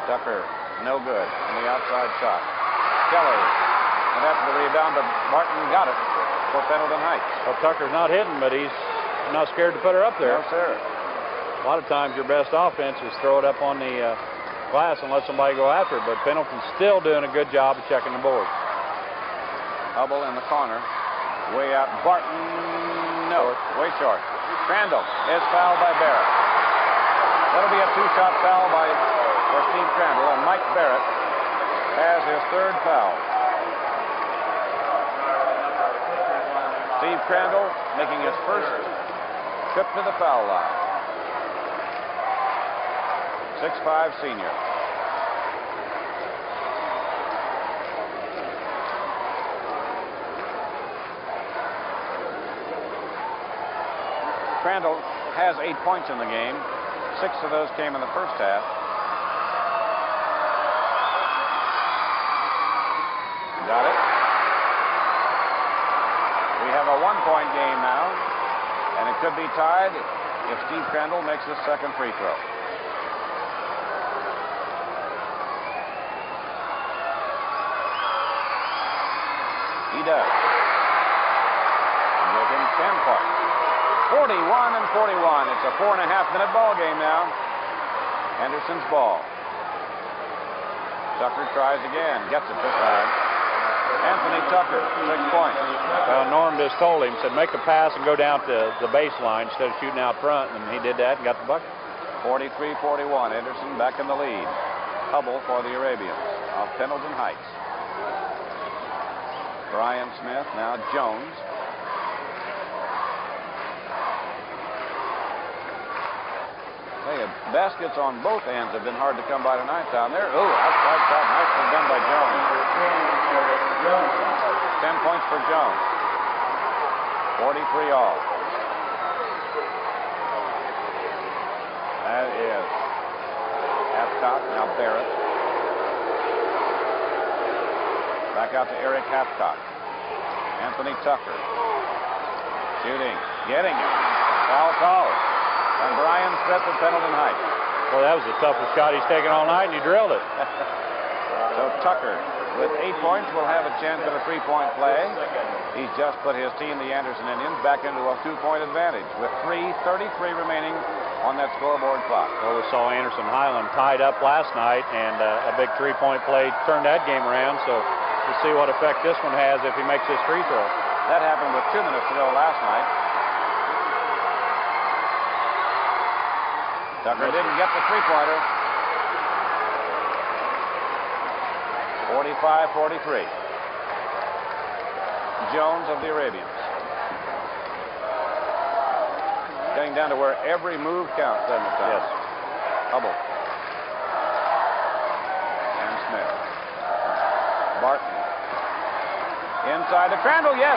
Tucker, no good on the outside shot. Kelly. And after the rebound, but Martin got it for Pendleton Heights. Well, Tucker's not hitting, but he's not scared to put her up there. No, sir. A lot of times your best offense is throw it up on the glass and let somebody go after it, but Pendleton's still doing a good job of checking the board. Hubble in the corner. Way out. Barton, no, way short. Crandall is fouled by Barrett. That'll be a 2-shot foul for Steve Crandall, and Mike Barrett has his 3rd foul. Steve Crandall making his first trip to the foul line. 6'5" senior. Crandall has 8 points in the game. 6 of those came in the first half. Got it. We have a 1-point game now, and it could be tied if Steve Crandall makes his 2nd free throw. He does. Give him 10 points. 41-41. It's a 4.5-minute ball game now. Anderson's ball. Tucker tries again. Gets it this time. Anthony Tucker, 6 points. Well, Norm just told him, said make a pass and go down to the baseline instead of shooting out front, and he did that and got the bucket. 43-41. Anderson back in the lead. Hubble for the Arabians of Pendleton Heights. Brian Smith, now Jones. Hey, baskets on both ends have been hard to come by tonight down there. Ooh, outside shot, nicely done by Jones. 10 points for Jones. 43 all. That is Hathcock, now Barrett. Back out to Eric Hathcock. Anthony Tucker. Shooting. Getting it. Foul call. And Brian Smith of Pendleton Heights. Well, that was the toughest shot he's taken all night, and he drilled it. So Tucker, with 8 points, will have a chance at a 3-point play. He's just put his team, the Anderson Indians, back into a 2-point advantage with 3:33 remaining on that scoreboard clock. Well, we saw Anderson Highland tied up last night, and a big 3-point play turned that game around. So we'll see what effect this one has if he makes his free throw. That happened with 2 minutes to go last night. Tucker didn't get the 3-pointer. 45-43. Jones of the Arabians. Getting down to where every move counts, doesn't it, Tom? Yes. Hubble. And Smith. Barton. Inside to Crandall, yes.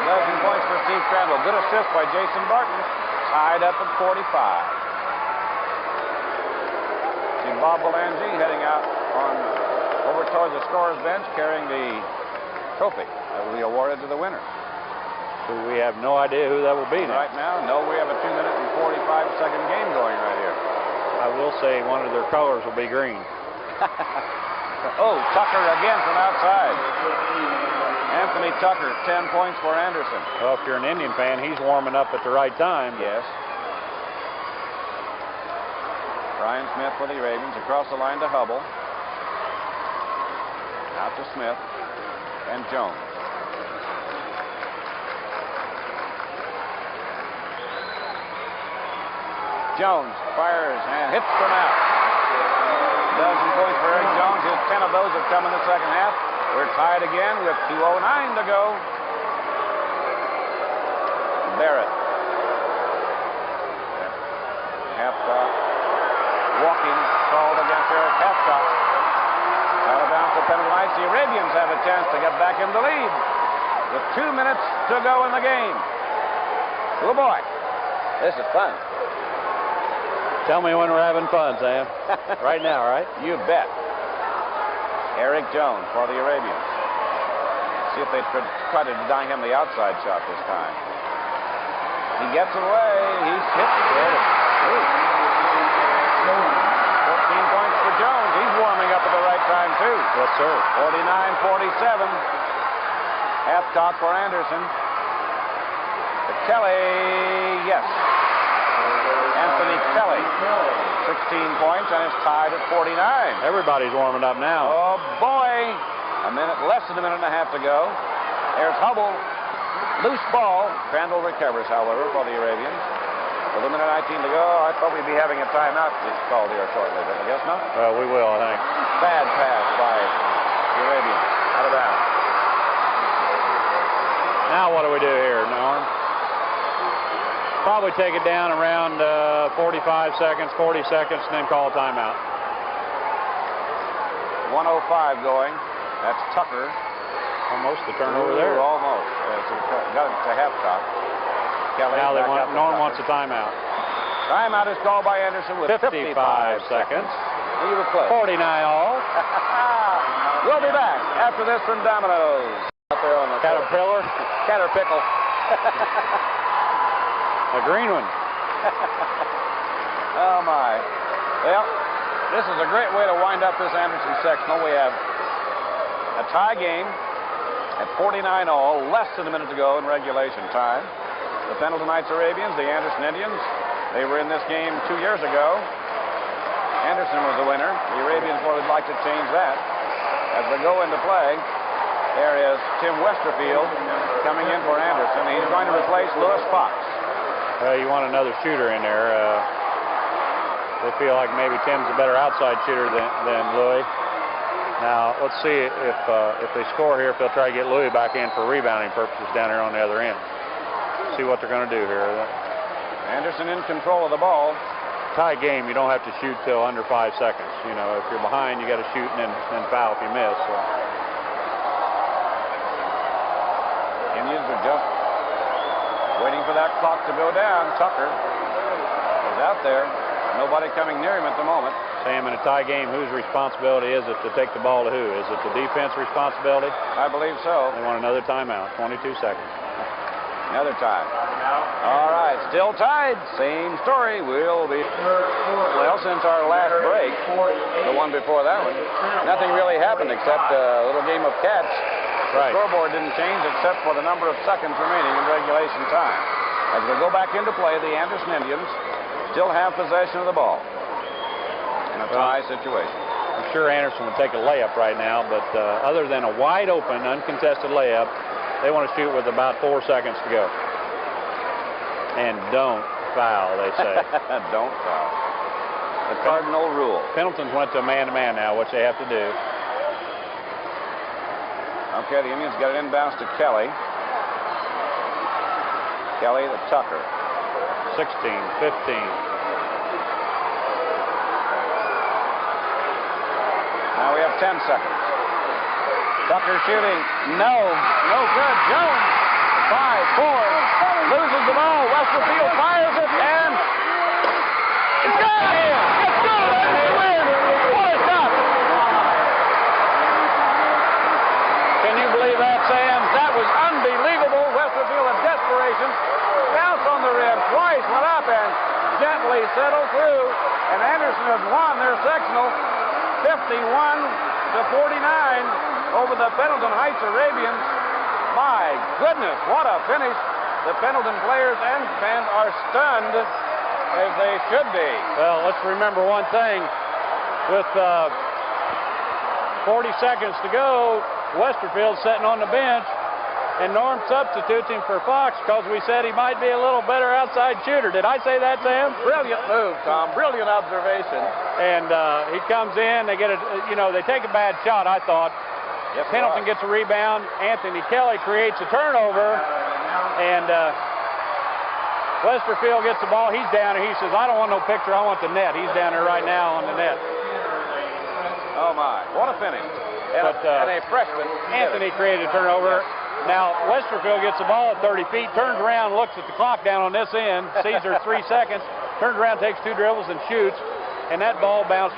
A dozen points for Steve Crandall. Good assist by Jason Barton. Tied up at 45. See Bob Belangi heading out over towards the scorer's bench carrying the trophy that will be awarded to the winner. So we have no idea who that will be Right now, no, we have a 2-minute and 45-second game going right here. I will say one of their colors will be green. Oh, Tucker again from outside. Anthony Tucker, 10 points for Anderson. Well, if you're an Indian fan, he's warming up at the right time. Yes. Brian Smith for the Ravens across the line to Hubble. Out to Smith and Jones. Jones fires and hits from out. Dozen points for Eric Jones. His 10 of those have come in the second half. We're tied again with 2:09 to go. Barrett. Halfcock. Walking called against Eric Halfcock. Out of bounds to Pendleton Heights. The Arabians have a chance to get back in the lead with 2 minutes to go in the game. Oh boy, this is fun. Tell me when we're having fun, Sam. Right now, right? You bet. Eric Jones for the Arabians. See if they try to deny him the outside shot this time. He gets away. He's hit it. 14 points for Jones. He's warming up at the right time, too. Yes, sir. 49-47. Halfcock for Anderson. To Kelly. Yes. Anthony Kelly. 16 points, and it's tied at 49. Everybody's warming up now. Oh, boy. Less than a minute and a half to go. There's Hubble. Loose ball. Crandall recovers, however, for the Arabians. With a minute 19 to go, I thought we'd be having a timeout called here shortly, but I guess not. Well, we will, I think. Bad pass by the Arabians. Out of bounds. Now what do we do here, Norm? Probably take it down around 45 seconds, 40 seconds, and then call a timeout. 1:05 going. That's Tucker. Almost the turnover there. Almost. Got it to Halfcock. Kelly Now Norm Tucker. wants a timeout. Timeout is called by Anderson with 55 seconds. You were close. 49 all. We'll be back after this from Domino's. Out there on the Caterpillar. Caterpickle. A green one. Oh, my. Well, this is a great way to wind up this Anderson sectional. We have a tie game at 49 all, less than a minute to go in regulation time. The Pendleton Heights Arabians, the Anderson Indians, they were in this game 2 years ago. Anderson was the winner. The Arabians would like to change that. As we go into play, there is Tim Westerfield coming in for Anderson. He's going to replace Lewis Fox. You want another shooter in there. They feel like maybe Tim's a better outside shooter than Louis. Now, let's see if they score here, if they'll try to get Louis back in for rebounding purposes down here on the other end. See what they're going to do here. Anderson in control of the ball. Tie game, you don't have to shoot till under 5 seconds. You know, if you're behind, you got to shoot and then foul if you miss. So. Indians are just waiting for that clock to go down. Tucker is out there. Nobody coming near him at the moment. Sam, in a tie game, whose responsibility is it to take the ball to who? Is it the defense responsibility? I believe so. They want another timeout, 22 seconds. Another time. All right, still tied. Same story. We'll be... Well, since our last break, the one before that one, nothing really happened except a little game of catch. Right. The scoreboard didn't change except for the number of seconds remaining in regulation time. As we go back into play, the Anderson Indians still have possession of the ball in a tie situation. I'm sure Anderson would take a layup right now, but other than a wide open, uncontested layup, they want to shoot with about 4 seconds to go. And don't foul, they say. Don't foul. The cardinal rule. Pendleton's went to a man-to-man now, which they have to do. Okay, the Indians got it inbounds to Kelly. Kelly to Tucker. 16, 15. Now we have 10 seconds. Tucker shooting. No good. Jones, 5-4, loses the ball. Westerfield fires it, and it's good! It's good! And they win! What a shot! Can you believe that, Sam? That was unbelievable. Westerfield in desperation bounced on the rim twice, went up and gently settled through, and Anderson has won their sectional 51-49 over the Pendleton Heights Arabians. My goodness, what a finish. The Pendleton players and fans are stunned, as they should be. Well, let's remember one thing. With 40 seconds to go, Westerfield sitting on the bench, and Norm substitutes him for Fox because we said he might be a little better outside shooter. Did I say that, Sam? Brilliant move, Tom. Brilliant observation. And he comes in, they get they take a bad shot, I thought. Yes, Pendleton gets a rebound. Anthony Kelly creates a turnover, and Westerfield gets the ball. He's down, and he says, I don't want no picture. I want the net. He's down there right now on the net. Oh, my. What a finish. And, and a freshman. Anthony created a turnover. Yes. Now, Westerfield gets the ball at 30 feet, turns around, looks at the clock down on this end, sees there's 3 seconds, turns around, takes 2 dribbles, and shoots, and that ball bounced